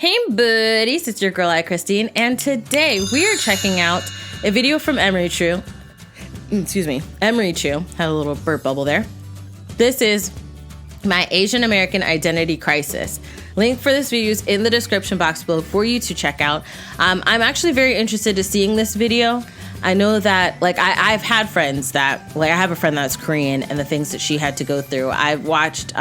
Hey buddies, it's your girl AyChristene, and today we are checking out a video from Emirichu. Emirichu. Had a little burp bubble there. This is my Asian American identity crisis. Link for this video is in the description box below for you to check out. I'm actually very interested to seeing this video. I know that, I've had friends that, I have a friend that's Korean and the things that she had to go through. I've watched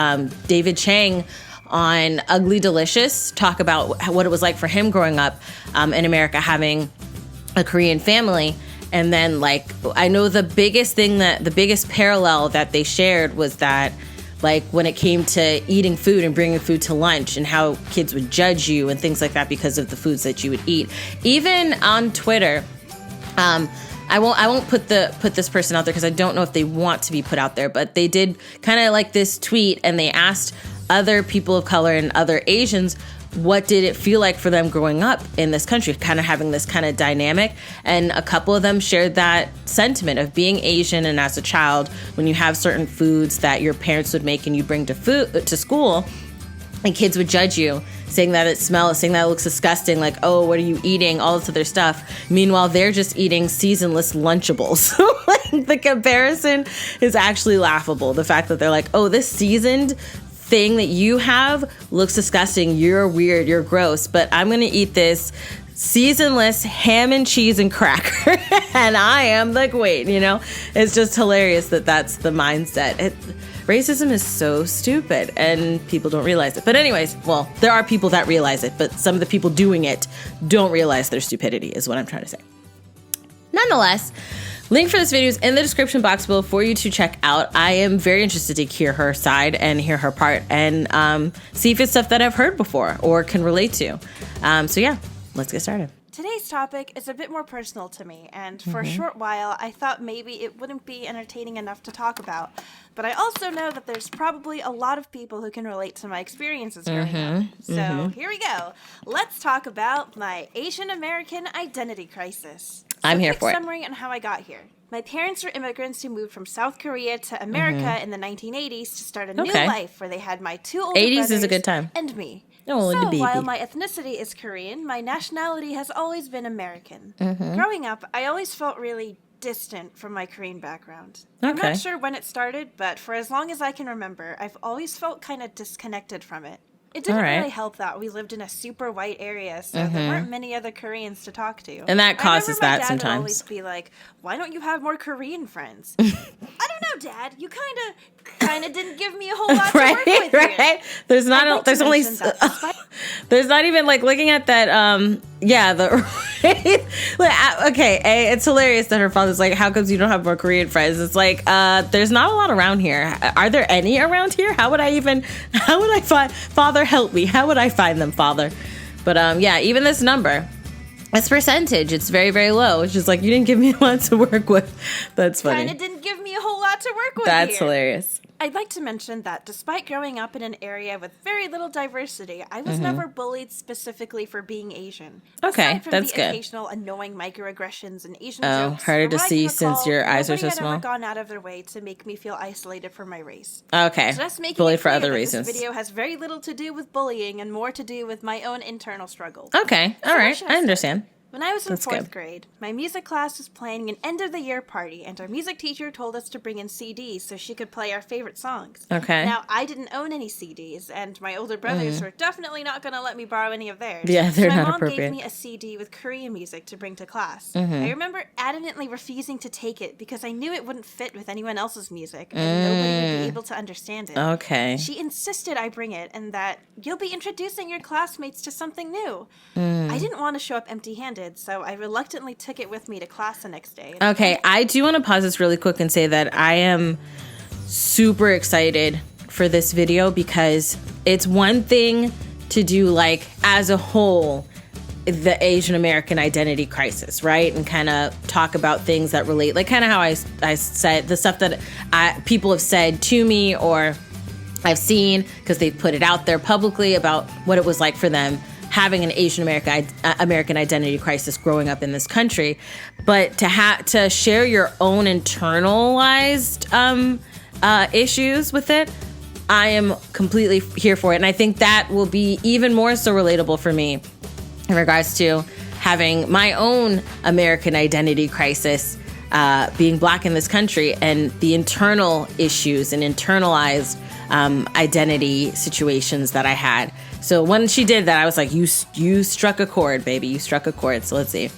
David Chang on Ugly Delicious talk about what it was like for him growing up in America, having a Korean family. And then, I know the biggest parallel that they shared was that, when it came to eating food and bringing food to lunch and how kids would judge you and things like that because of the foods that you would eat. Even on Twitter, I won't put this person out there because I don't know if they want to be put out there, but they did kind of this tweet and they asked other people of color and other Asians, what did it feel like for them growing up in this country, kind of having this kind of dynamic? And a couple of them shared that sentiment of being Asian, and as a child, when you have certain foods that your parents would make and you bring to school, and kids would judge you, saying that it smells, saying that it looks disgusting, oh, what are you eating, all this other stuff. Meanwhile, they're just eating seasonless Lunchables. The comparison is actually laughable. The fact that they're like, oh, this seasoned thing that you have looks disgusting, you're weird, you're gross, but I'm gonna eat this seasonless ham and cheese and cracker and I am the queen, It's just hilarious that that's the mindset. Racism is so stupid and people don't realize it. But anyways, well, there are people that realize it, but some of the people doing it don't realize their stupidity is what I'm trying to say. Nonetheless, link for this video is in the description box below for you to check out. I am very interested to hear her side and hear her part and see if it's stuff that I've heard before or can relate to. So yeah, let's get started. Today's topic is a bit more personal to me, and for a short while I thought maybe it wouldn't be entertaining enough to talk about. But I also know that there's probably a lot of people who can relate to my experiences growing up. So here we go. Let's talk about my Asian American identity crisis. I'm here for it. Quick summary on how I got here. My parents were immigrants who moved from South Korea to America in the 1980s to start a new life where they had my two older 80s brothers is a good time. And me. Oh, so baby. While my ethnicity is Korean, my nationality has always been American. Growing up, I always felt really distant from my Korean background. I'm not sure when it started, but for as long as I can remember, I've always felt kind of disconnected from it. It didn't really help that we lived in a super white area, so there weren't many other Koreans to talk to. And that causes that sometimes. My dad would always sometimes. be like, why don't you have more Korean friends? I don't know, Dad. You kind of didn't give me a whole lot to work with here. There's not, there's only, there's not even looking at that, it's hilarious that her father's like, how come you don't have more Korean friends? It's there's not a lot around here. Are there any around here? How would I find, Father, help me. How would I find them, Father? But even this number, this percentage, it's very, very low. It's just you didn't give me a lot to work with. That's funny. Kind of didn't give me a whole lot to work with. That's hilarious. I'd like to mention that despite growing up in an area with very little diversity, I was never bullied specifically for being Asian. Okay, Aside from that's the good. Occasional annoying microaggressions and Asian jokes. Harder to see since your eyes are so small. Nobody had small. ever gone out of their way to make me feel isolated from my race. Okay, Just making bullied it for clear other that reasons. This video has very little to do with bullying and more to do with my own internal struggles. Okay, all right, I understand. When I was in That's fourth good. grade, my music class was planning an end-of-the-year party, and our music teacher told us to bring in CDs so she could play our favorite songs. Okay. Now, I didn't own any CDs, and my older brothers were definitely not going to let me borrow any of theirs. Yeah, they're so not my mom appropriate. gave me a CD with Korean music to bring to class. I remember adamantly refusing to take it because I knew it wouldn't fit with anyone else's music, and nobody would be able to understand it. Okay. She insisted I bring it, and that you'll be introducing your classmates to something new. I didn't want to show up empty-handed, so I reluctantly took it with me to class the next day. Okay, I do want to pause this really quick and say that I am super excited for this video because it's one thing to do as a whole the Asian American identity crisis, right? And kind of talk about things that relate, kind of how I said the stuff that people have said to me or I've seen because they've put it out there publicly about what it was like for them having an Asian American identity crisis growing up in this country, but to share your own internalized issues with it, I am completely here for it. And I think that will be even more so relatable for me in regards to having my own American identity crisis, being Black in this country, and the internal issues and internalized identity situations that I had. So when she did that, I was like, you struck a chord, baby. You struck a chord. So let's see.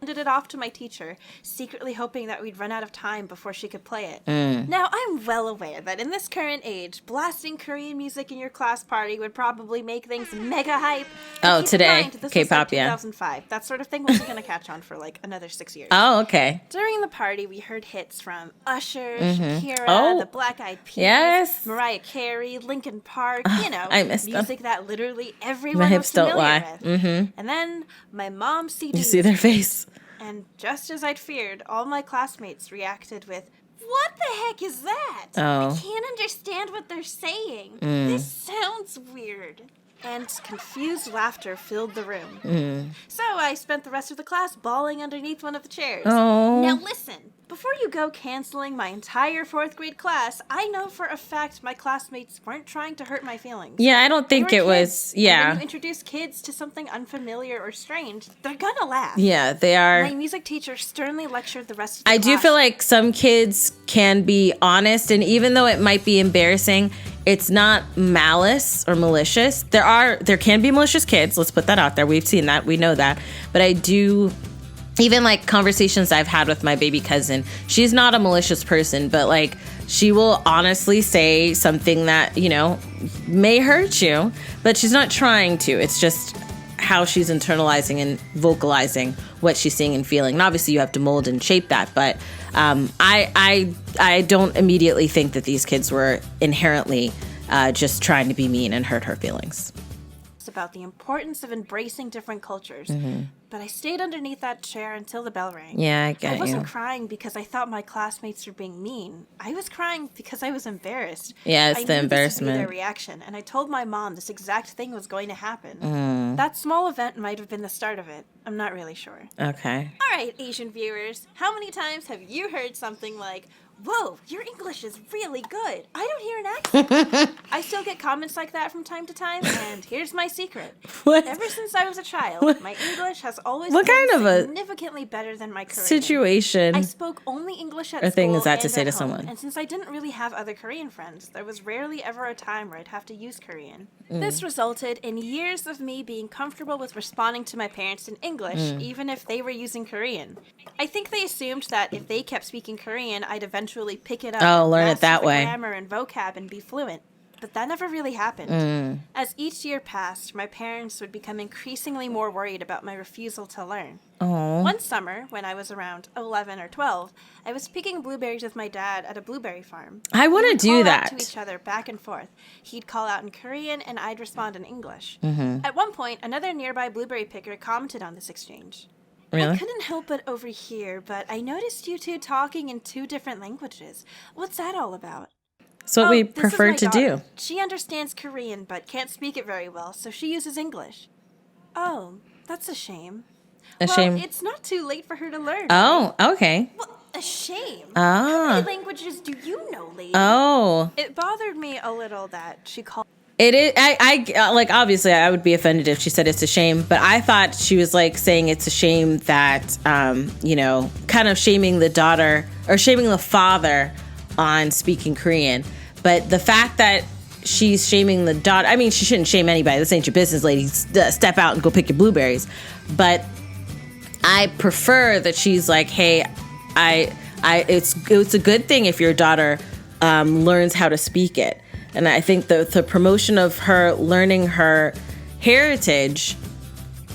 Handed it off to my teacher, secretly hoping that we'd run out of time before she could play it. Now, I'm well aware that in this current age, blasting Korean music in your class party would probably make things mega hype. Oh, today, K-pop, like 2005. That sort of thing wasn't going to catch on for like another 6 years. Oh, okay. During the party, we heard hits from Usher, Shakira, the Black Eyed Peas, Mariah Carey, Linkin Park, I missed music them. that literally everyone was familiar with. And then my mom's CD. You see their face. And just as I'd feared, all my classmates reacted with, "What the heck is that? Oh. I can't understand what they're saying. This sounds weird." And confused laughter filled the room. So I spent the rest of the class bawling underneath one of the chairs. Oh. Now listen, before you go canceling my entire 4th grade class, I know for a fact my classmates weren't trying to hurt my feelings. Yeah, I don't think it was, yeah. When you introduce kids to something unfamiliar or strange, they're gonna laugh. Yeah, they are. My music teacher sternly lectured the rest of the I class. do feel like some kids can be honest, and even though it might be embarrassing, it's not malice or malicious. There can be malicious kids. Let's put that out there. We've seen that. We know that. But I do, even like conversations I've had with my baby cousin, she's not a malicious person, but like she will honestly say something that, may hurt you, but she's not trying to. It's just how she's internalizing and vocalizing what she's seeing and feeling. And obviously you have to mold and shape that, but I don't immediately think that these kids were inherently just trying to be mean and hurt her feelings. It's about the importance of embracing different cultures. But I stayed underneath that chair until the bell rang. Yeah, I get you. I wasn't crying because I thought my classmates were being mean. I was crying because I was embarrassed. Yeah, it's the embarrassment. This would be their reaction, and I told my mom this exact thing was going to happen. That small event might have been the start of it. I'm not really sure. Okay. All right, Asian viewers, how many times have you heard something like, "Whoa, your English is really good. I don't hear an accent." I still get comments like that from time to time, and here's my secret. What? Ever since I was a child, my English has always What been kind of a significantly better than my Korean. situation I spoke only English at or thing school is that to and say at to home, someone? and since I didn't really have other Korean friends, there was rarely ever a time where I'd have to use Korean. This resulted in years of me being comfortable with responding to my parents in English, even if they were using Korean. I think they assumed that if they kept speaking Korean, I'd eventually pick it up. Oh, learn it that the way. Grammar and vocab and be fluent. But that never really happened. As each year passed, my parents would become increasingly more worried about my refusal to learn. One summer, when I was around 11 or 12, I was picking blueberries with my dad at a blueberry farm. I want to do We'd call that. out to each other back and forth. He'd call out in Korean, and I'd respond in English. At one point, another nearby blueberry picker commented on this exchange. Really? I couldn't help but overhear, but I noticed you two talking in 2 different languages. What's that all about? It's what we this is prefer my to daughter. do. She understands Korean but can't speak it very well, so she uses English. Oh, that's a shame. Shame. It's not too late for her to learn. Oh, okay. Well, a shame. How Ah. many languages do you know, lady? Oh. It bothered me a little that she called. It is. I like. Obviously, I would be offended if she said it's a shame. But I thought she was like saying it's a shame that, kind of shaming the daughter or shaming the father on speaking Korean. But the fact that she's shaming the daughter, I mean, she shouldn't shame anybody. This ain't your business, lady. Step out and go pick your blueberries. But I prefer that she's like, hey, it's a good thing if your daughter learns how to speak it. And I think the promotion of her learning her heritage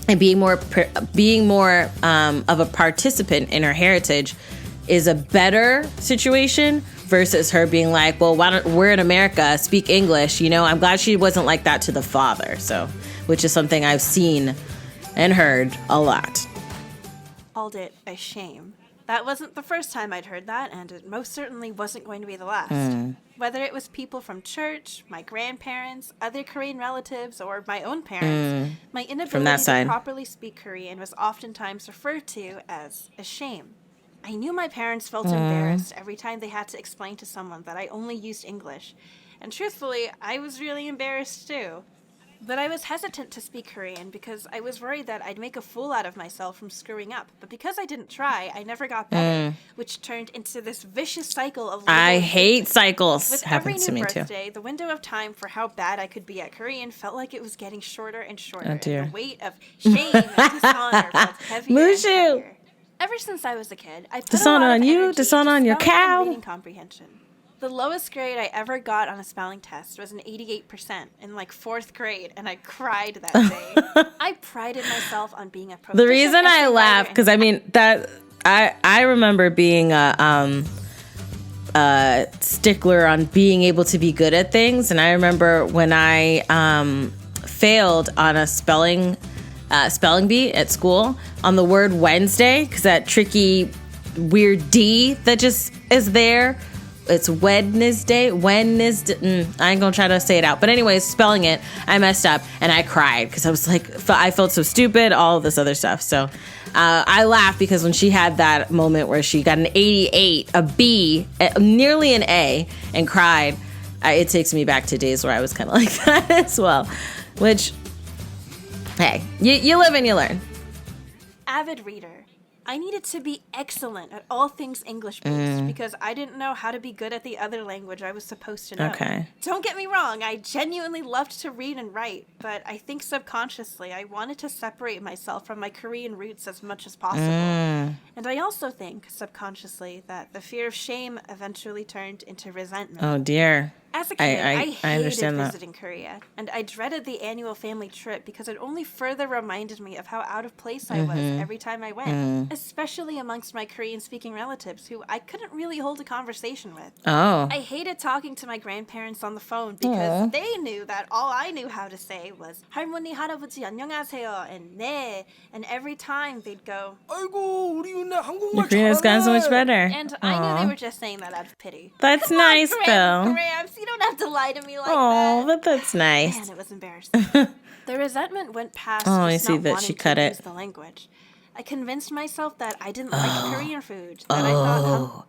and being more of a participant in her heritage is a better situation versus her being like, well, we're in America, speak English. I'm glad she wasn't like that to the father. So, which is something I've seen and heard a lot. Called it a shame. That wasn't the first time I'd heard that, and it most certainly wasn't going to be the last. Whether it was people from church, my grandparents, other Korean relatives, or my own parents, my inability to properly speak Korean was oftentimes referred to as a shame. I knew my parents felt embarrassed every time they had to explain to someone that I only used English, And truthfully, I was really embarrassed too. But I was hesitant to speak Korean because I was worried that I'd make a fool out of myself from screwing up. But because I didn't try, I never got better, which turned into this vicious cycle of I hate cycles. With every new birthday, the window of time for how bad I could be at Korean felt like it was getting shorter and shorter. Oh, dear. And the weight of shame and dishonor felt heavier and heavier. Ever since I was a kid, I put dishonor a lot on of you, energy dishonor into on your spelling and cow. reading comprehension. The lowest grade I ever got on a spelling test was an 88% in like 4th grade, and I cried that day. I prided myself on being a proficient. The reason I laugh, because I mean that I remember being a stickler on being able to be good at things, and I remember when I failed on a spelling bee at school on the word Wednesday, because that tricky weird D that just is there. It's Wednesday. I ain't gonna try to say it out. But anyways, spelling it, I messed up and I cried because I was like, I felt so stupid, all of this other stuff. So I laughed because when she had that moment where she got an 88, a B, nearly an A, and cried, it takes me back to days where I was kind of like that as well. Which, hey, you live and you learn. Avid reader. I needed to be excellent at all things English-based because I didn't know how to be good at the other language I was supposed to know. Okay. Don't get me wrong, I genuinely loved to read and write, but I think subconsciously I wanted to separate myself from my Korean roots as much as possible. And I also think, subconsciously, that the fear of shame eventually turned into resentment. Oh, dear. As a kid, I hated understand visiting Korea, and I dreaded the annual family trip because it only further reminded me of how out of place I was every time I went, especially amongst my Korean-speaking relatives who I couldn't really hold a conversation with. Oh. I hated talking to my grandparents on the phone because they knew that all I knew how to say was 할머니, 할아버지, 안녕하세요, and 네, and every time they'd go, 아이고, 우리 은혜 한국말 Your Korean has gotten so much better. And I knew they were just saying that out of pity. That's Come nice, on, though. Gramps, you don't have to lie to me like Oh, that. but that's nice. Man, it was embarrassing. The resentment went past just I see not that wanting she to cut use it. the language. I convinced myself that I didn't like Korean food. That I thought,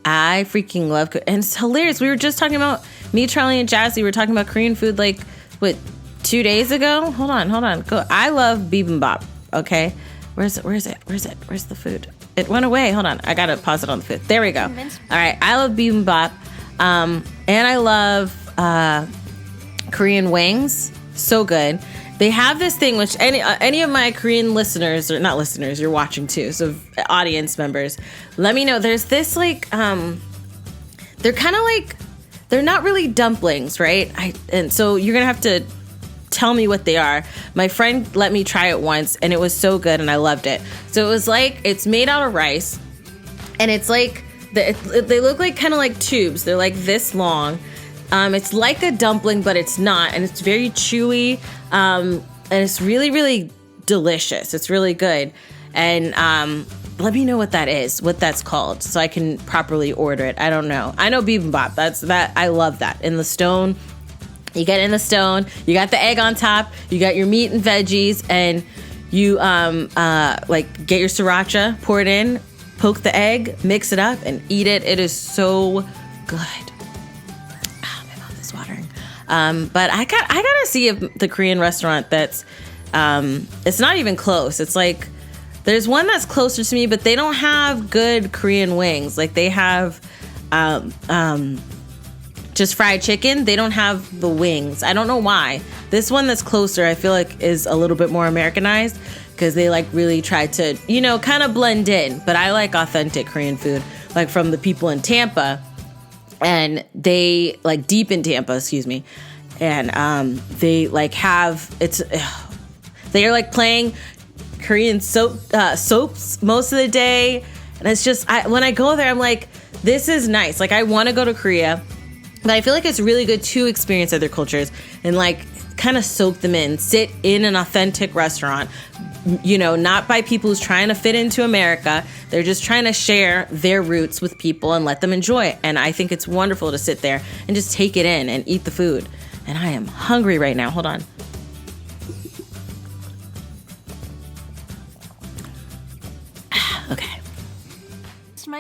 I freaking love and it's hilarious. We were just talking about me, Charlie, and Jazzy. We were talking about Korean food 2 days ago. Hold on. Go. I love bibimbap. Okay, where's it? Where's the food? It went away. Hold on. I gotta pause it on the food. There we go. All right. I love bibimbap, and I love Korean wings. So good. They have this thing, which any of my Korean listeners, or not listeners, you're watching too, so audience members, let me know. There's this they're kind of like, they're not really dumplings, right? And so you're gonna have to tell me what they are. My friend let me try it once, and it was so good, and I loved it. So it was like, it's made out of rice, and it's like, they look like kind of like tubes. They're like this long. It's like a dumpling, but it's not, and it's very chewy, and it's really, really delicious. It's really good, and let me know what that is, what that's called, so I can properly order it. I don't know. I know bibimbap. That I love that. In the stone, you get in the stone. You got the egg on top. You got your meat and veggies, and you get your sriracha, pour it in, poke the egg, mix it up, and eat it. It is so good. Watering. But I gotta see if the Korean restaurant that's it's not even close. It's like there's one that's closer to me, but they don't have good Korean wings. Like they have just fried chicken. They don't have the wings. I don't know why. This one that's closer, I feel like is a little bit more Americanized because they like really try to, kind of blend in. But I like authentic Korean food, like from the people in Tampa. And they deep in Tampa, excuse me. And they have they are playing Korean soaps most of the day. And it's just, when I go there, I'm like, this is nice. I want to go to Korea, but I feel like it's really good to experience other cultures and kind of soak them in, sit in an authentic restaurant, not by people who's trying to fit into America. They're just trying to share their roots with people and let them enjoy it. And I think it's wonderful to sit there and just take it in and eat the food. And I am hungry right now. Hold on. Okay.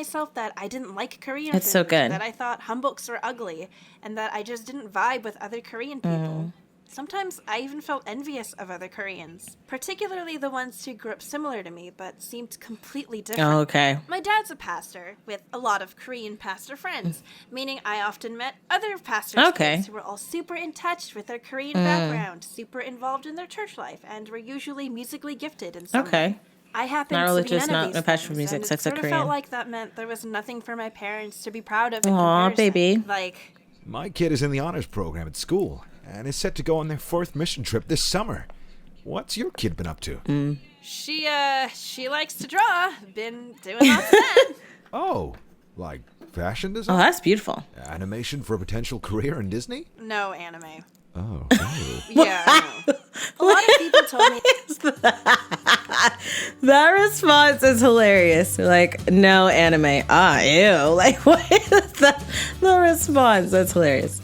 myself that I didn't like Korean It's food, so good. that I thought humbuks were ugly, and that I just didn't vibe with other Korean people. Sometimes I even felt envious of other Koreans, particularly the ones who grew up similar to me but seemed completely different. Oh, okay. My dad's a pastor with a lot of Korean pastor friends, meaning I often met other pastors' kids who were all super in touch with their Korean background, super involved in their church life, and were usually musically gifted in some way. I happened not to religious, be none not of these a passion for things, music, and it sex, or sort of Korean. felt like that meant there was nothing for my parents to be proud of in Aw, comparison. baby. Like, My kid is in the honors program at school and is set to go on their 4th mission trip this summer. What's your kid been up to? she likes to draw. Been doing lots of that. Oh, like fashion design? Oh, that's beautiful. Animation for a potential career in Disney? No anime. Oh. Yeah, I know. A lot of people told me That response is hilarious. Like, no anime. Ah, ew. Like, what is that? The response. That's hilarious.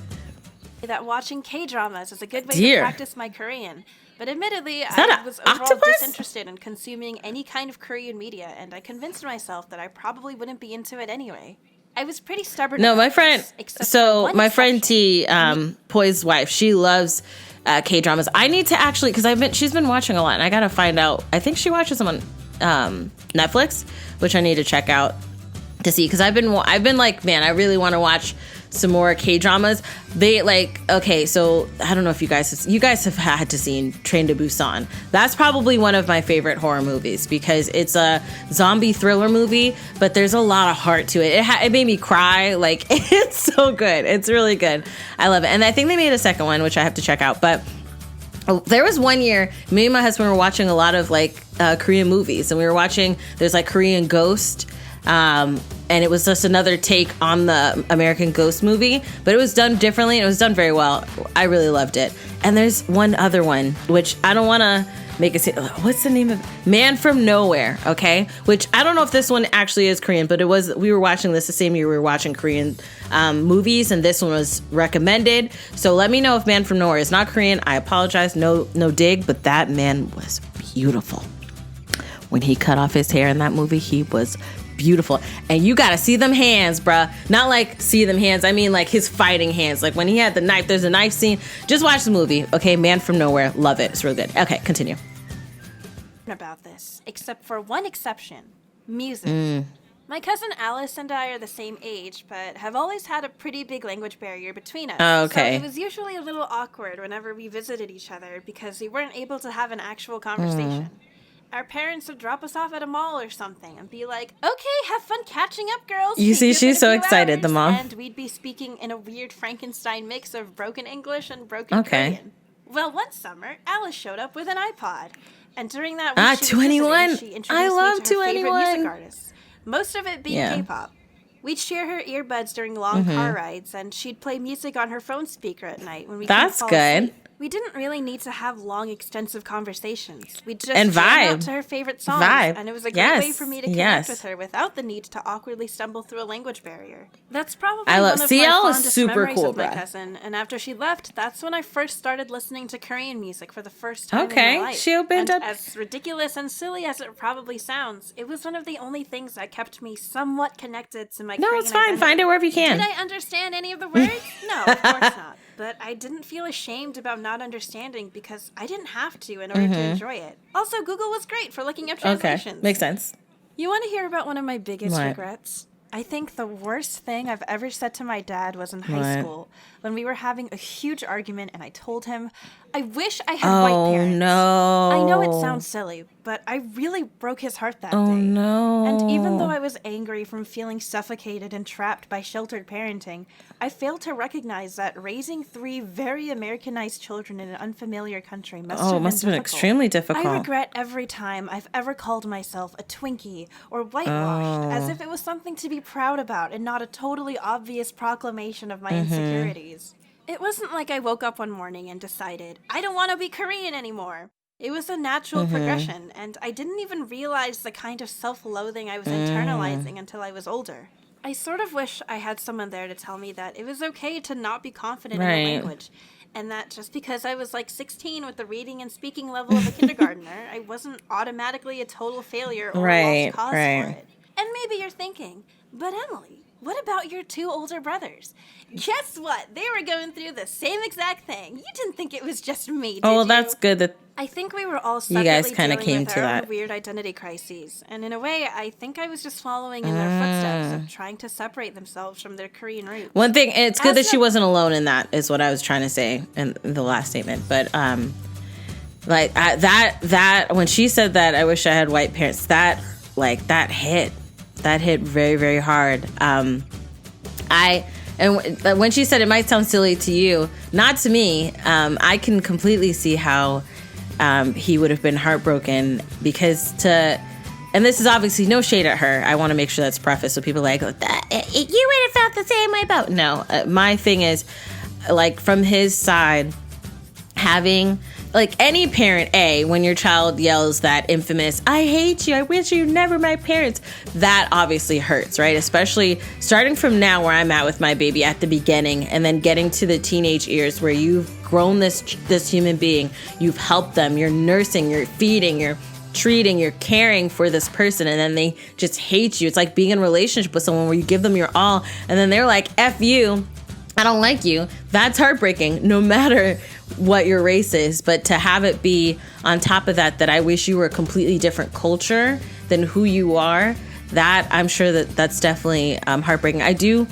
that watching K-dramas is a good way Dear. to practice my Korean. But admittedly, that I was a overall octopus? disinterested in consuming any kind of Korean media, and I convinced myself that I probably wouldn't be into it anyway. I was pretty stubborn. No, about my friend. this, except for So one my friend exception. T, Poi's wife, she loves K dramas. I need to actually, because she's been watching a lot, and I gotta find out. I think she watches them on Netflix, which I need to check out to see. Because I've been like, man, I really want to watch some more K dramas. They like, okay, so I don't know if you guys have had to see Train to Busan. That's probably one of my favorite horror movies because it's a zombie thriller movie, but there's a lot of heart to it. It made me cry. Like, it's so good. It's really good. I love it. And I think they made a second one, which I have to check out. But there was one year, me and my husband were watching a lot of like Korean movies, and we were watching. There's like Korean Ghost. And it was just another take on the American Ghost movie, but it was done differently and it was done very well. I really loved it. And there's one other one, which I don't want to make it say, what's the name of Man from Nowhere, okay? Which I don't know if this one actually is Korean, but we were watching this the same year we were watching Korean movies, and this one was recommended. So let me know if Man from Nowhere is not Korean. I apologize, no dig, but that man was beautiful. When he cut off his hair in that movie, he was beautiful. And you gotta see them hands, bruh. Not like see them hands, I mean like his fighting hands. Like when he had the knife, there's a knife scene. Just watch the movie, okay? Man from Nowhere, love it. It's real good. Okay, continue. About this, except for one exception, music. My cousin Alice and I are the same age, but have always had a pretty big language barrier between us. Oh, okay. So it was usually a little awkward whenever we visited each other because we weren't able to have an actual conversation. Our parents would drop us off at a mall or something and be like, okay, have fun catching up, girls. You see, See you in she's a so few excited, the hours." mom. And we'd be speaking in a weird Frankenstein mix of broken English and broken Korean. Well, one summer, Alice showed up with an iPod. And during that week, she was 2NE1. visiting, she introduced I love me to her favorite 2NE1. music artists. Most of it being K-pop. We'd share her earbuds during long car rides, and she'd play music on her phone speaker at night when we couldn't That's fall good. asleep. We didn't really need to have long, extensive conversations. We'd just And jam vibe. out to her favorite songs, Vibe. and it was a great Yes. way for me to connect Yes. with her without the need to awkwardly stumble through a language barrier. That's probably I love- one of CL my is fondest super memories cool, of my bruh. cousin. And after she left, that's when I first started listening to Korean music for the first time Okay, in my life. she opened and up- as ridiculous and silly as it probably sounds, it was one of the only things that kept me somewhat connected to my No, Korean it's fine. identity. Find it wherever you can. Did I understand any of the words? No, of course not. But I didn't feel ashamed about not understanding because I didn't have to in order to enjoy it. Also, Google was great for looking up Okay, translations. makes sense. You want to hear about one of my biggest What? regrets? I think the worst thing I've ever said to my dad was in high What? school when we were having a huge argument and I told him, I wish I had white parents. No. I know it sounds silly, but I really broke his heart that day. No. And even though I was angry from feeling suffocated and trapped by sheltered parenting, I failed to recognize that raising 3 very Americanized children in an unfamiliar country must have been difficult. Extremely difficult. I regret every time I've ever called myself a Twinkie or whitewashed, as if it was something to be proud about and not a totally obvious proclamation of my insecurities. It wasn't like I woke up one morning and decided, I don't want to be Korean anymore. It was a natural progression, and I didn't even realize the kind of self-loathing I was internalizing until I was older. I sort of wish I had someone there to tell me that it was okay to not be confident in a language, and that just because I was like 16 with the reading and speaking level of a kindergartner, I wasn't automatically a total failure or a lost cause for it. And maybe you're thinking, But Emily, what about your 2 older brothers? Guess what? They were going through the same exact thing. You didn't think it was just me, did you? Oh, well, that's good that I think we were all you guys separately kind of dealing came with to our own that. weird identity crises. And in a way, I think I was just following in their footsteps of trying to separate themselves from their Korean roots. One thing, it's good As that she the- wasn't alone in that, is what I was trying to say in the last statement. But that when she said that, I wish I had white parents. That hit very, very hard. And when she said it might sound silly to you, not to me, I can completely see how he would have been heartbroken and this is obviously no shade at her. I want to make sure that's prefaced so people are like, you would have felt the same way about. No, my thing is, like, from his side, having, like, any parent, when your child yells that infamous, I hate you, I wish you were never my parents, that obviously hurts, right? Especially starting from now where I'm at with my baby at the beginning and then getting to the teenage years where you've grown this human being, you've helped them, you're nursing, you're feeding, you're treating, you're caring for this person, and then they just hate you. It's like being in a relationship with someone where you give them your all and then they're like, F you, I don't like you. That's heartbreaking, no matter what your race is. But to have it be on top of that I wish you were a completely different culture than who you are, that I'm sure that's definitely heartbreaking. I do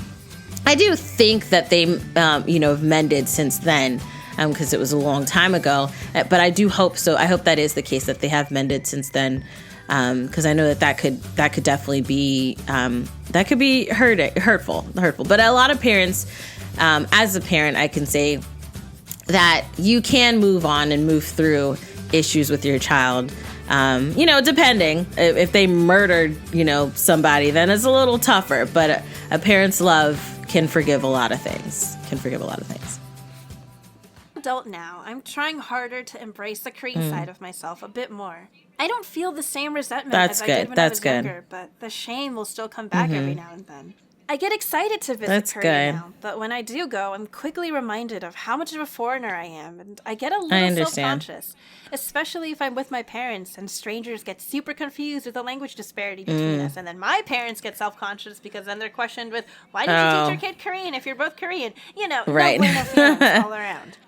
think that they have mended since then, because it was a long time ago. But I do hope so. I hope that is the case, that they have mended since then, because I know that could definitely be that could be hurtful. But a lot of parents, as a parent, I can say that you can move on and move through issues with your child. Depending if they murdered, somebody, then it's a little tougher. But a parent's love can forgive a lot of things. Adult now, I'm trying harder to embrace the Korean side of myself a bit more. I don't feel the same resentment as I did when I was younger, but the shame will still come back every now and then. I get excited to visit Korea now, but when I do go, I'm quickly reminded of how much of a foreigner I am, and I get a little self-conscious, especially if I'm with my parents and strangers get super confused with the language disparity between us, and then my parents get self-conscious because then they're questioned with, why did you teach your kid Korean if you're both Korean? Right. No bueno feelings all around.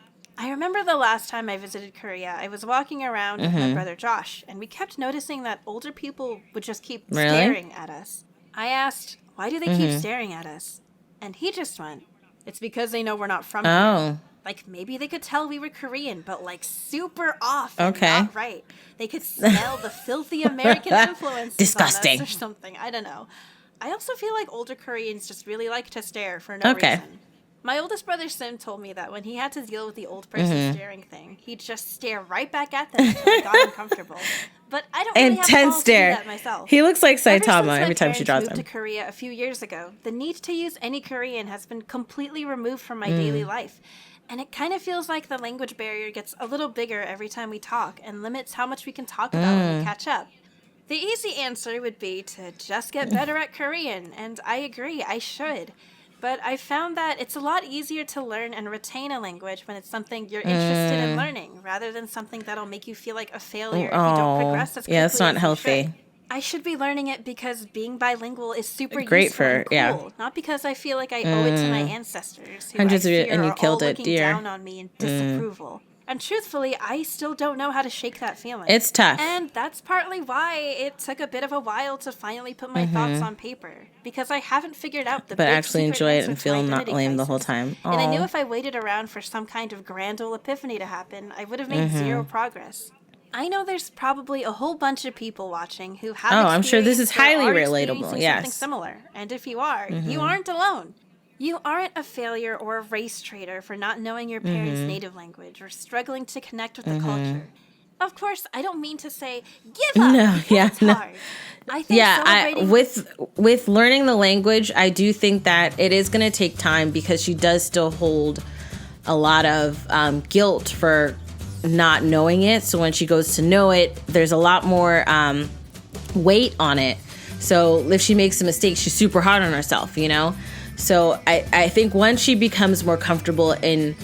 I remember the last time I visited Korea, I was walking around with my brother Josh, and we kept noticing that older people would just keep staring at us. I asked, why do they keep staring at us? And he just went, it's because they know we're not from here. Like, maybe they could tell we were Korean, but, like, super off and not right. They could smell the filthy American influence Disgusting. on us or something. I don't know. I also feel like older Koreans just really like to stare for no reason. My oldest brother Sim told me that when he had to deal with the old person staring thing, he'd just stare right back at them until they got uncomfortable. But I don't really have balls to do that myself. He looks like Saitama every time she draws him. Ever since my parents moved to Korea a few years ago, the need to use any Korean has been completely removed from my daily life. And it kind of feels like the language barrier gets a little bigger every time we talk and limits how much we can talk about when we catch up. The easy answer would be to just get better at Korean, and I agree, I should. But I found that it's a lot easier to learn and retain a language when it's something you're interested in learning, rather than something that'll make you feel like a failure if you don't progress as quickly it's not as healthy. You should. I should be learning it because being bilingual is super Great useful and cool, not because I feel like I owe it to my ancestors, who Hundreds I of fear years, and you are killed all it, looking dear. down on me in disapproval. And truthfully, I still don't know how to shake that feeling. It's tough. And that's partly why it took a bit of a while to finally put my thoughts on paper. Because I haven't figured out the but big actually secret enjoy it answer and to feel my not identity lame the whole crisis. time. And I knew if I waited around for some kind of grand old epiphany to happen, I would have made zero progress. I know there's probably a whole bunch of people watching who have I'm sure this is experienced or highly are relatable, experiencing yes. something similar. And if you are, you aren't alone. You aren't a failure or a race traitor for not knowing your parents' native language or struggling to connect with the culture. Of course, I don't mean to say, give up, it's hard. I think celebrating... with learning the language, I do think that it is going to take time because she does still hold a lot of guilt for not knowing it. So when she goes to know it, there's a lot more weight on it. So if she makes a mistake, she's super hard on herself, So I think once she becomes more comfortable in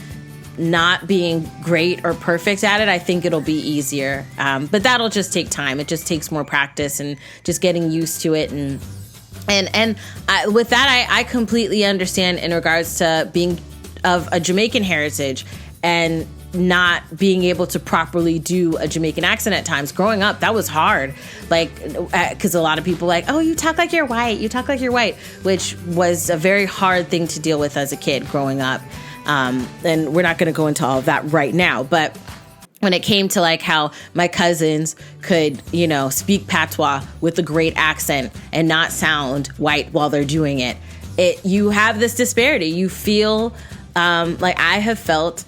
not being great or perfect at it, I think it'll be easier. But that'll just take time. It just takes more practice and just getting used to it and With that, I completely understand in regards to being of a Jamaican heritage and not being able to properly do a Jamaican accent at times. Growing up, that was hard. Like, because a lot of people like, oh, you talk like you're white. You talk like you're white, which was a very hard thing to deal with as a kid growing up. And we're not going to go into all of that right now. But when it came to like how my cousins could, speak patois with a great accent and not sound white while they're doing it, you have this disparity. You feel like I have felt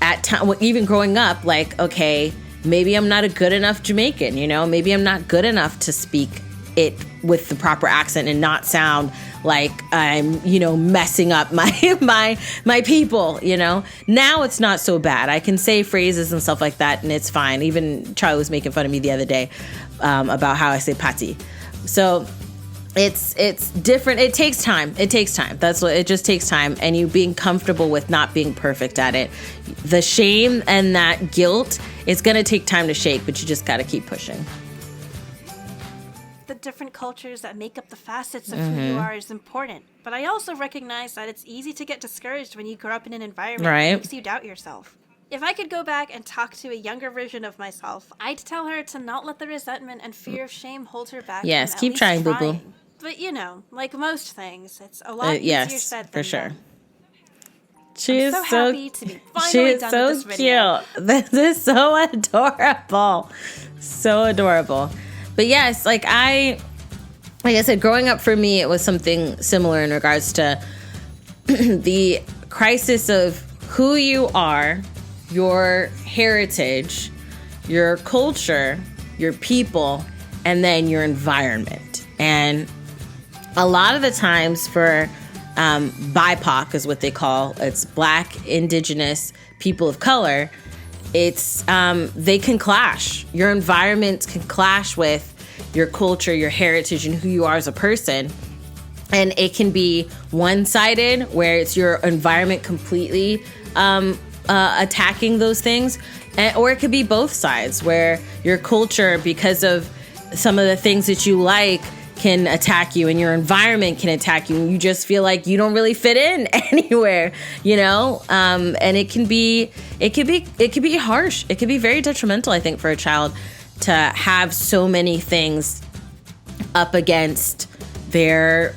at time, even growing up, like, okay, maybe I'm not a good enough Jamaican, maybe I'm not good enough to speak it with the proper accent and not sound like I'm, messing up my people, Now it's not so bad. I can say phrases and stuff like that and it's fine. Even Charlie was making fun of me the other day about how I say patty. So it's different. It takes time. That's what it just takes time. And you being comfortable with not being perfect at it. The shame and that guilt, it's going to take time to shake, but you just got to keep pushing. The different cultures that make up the facets of who you are is important. But I also recognize that it's easy to get discouraged when you grow up in an environment that makes you doubt yourself. If I could go back and talk to a younger version of myself, I'd tell her to not let the resentment and fear of shame hold her back. Yes, keep trying, boo-boo. But, like most things, it's a lot easier said than for sure. done. She is so happy to be finally done with this video. Cute. This is so adorable. So adorable. But yes, like I said, growing up for me, it was something similar in regards to the crisis of who you are, your heritage, your culture, your people, and then your environment. And a lot of the times for BIPOC is what they call, it's Black, Indigenous, people of color, it's they can clash. Your environment can clash with your culture, your heritage, and who you are as a person. And it can be one-sided, where it's your environment completely attacking those things. Or it could be both sides, where your culture, because of some of the things that you like, can attack you, and your environment can attack you, and you just feel like you don't really fit in anywhere, and it can be harsh. It can be very detrimental, I think, for a child to have so many things up against their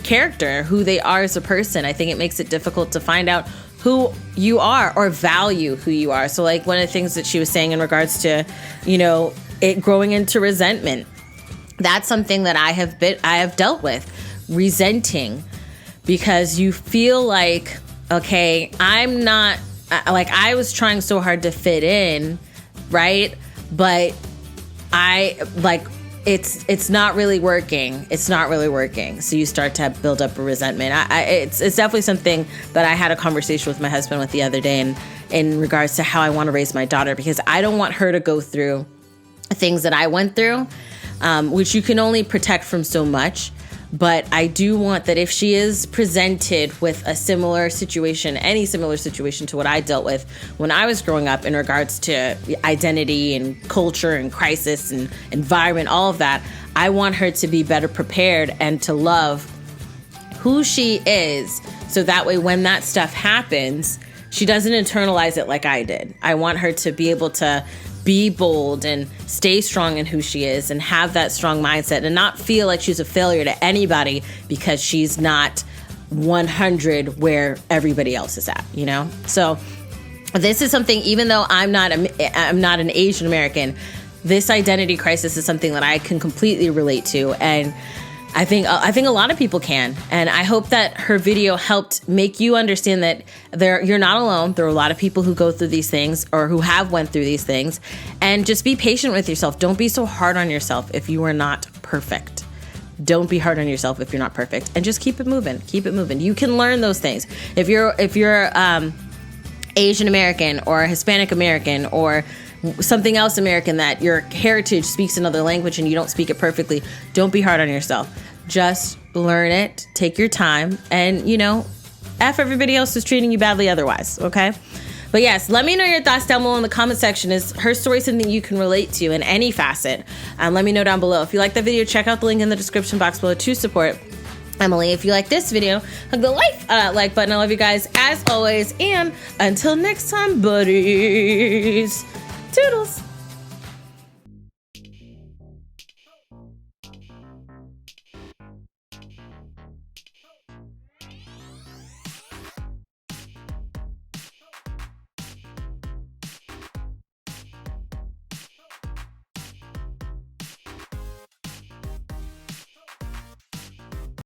character, who they are as a person. I think it makes it difficult to find out who you are or value who you are. So like one of the things that she was saying in regards to, it growing into resentment. That's something that I have dealt with, resenting, because you feel like, okay, I'm not, like I was trying so hard to fit in, right? But it's not really working. It's not really working. So you start to build up a resentment. It's definitely something that I had a conversation with my husband with the other day in regards to how I want to raise my daughter, because I don't want her to go through things that I went through. Which you can only protect from so much. But I do want that if she is presented with a similar situation, any similar situation to what I dealt with when I was growing up in regards to identity and culture and crisis and environment, all of that, I want her to be better prepared and to love who she is. So that way, when that stuff happens, she doesn't internalize it like I did. I want her to be able to be bold and stay strong in who she is and have that strong mindset and not feel like she's a failure to anybody because she's not 100 where everybody else is at, So this is something, even though I'm not an Asian American, this identity crisis is something that I can completely relate to. And I think a lot of people can, and I hope that her video helped make you understand that you're not alone. There are a lot of people who go through these things or who have went through these things, and just be patient with yourself. Don't be so hard on yourself if you are not perfect. Don't be hard on yourself if you're not perfect, and just keep it moving. Keep it moving. You can learn those things. If you're Asian American or Hispanic American or something else American that your heritage speaks another language and you don't speak it perfectly, don't be hard on yourself. Just learn it, take your time, and F everybody else who's treating you badly otherwise, okay? But yes, let me know your thoughts down below in the comment section. Is her story something you can relate to in any facet? Let me know down below. If you like the video, check out the link in the description box below to support Emily. If you like this video, hug the like button. I love you guys as always. And until next time, buddies. Toodles.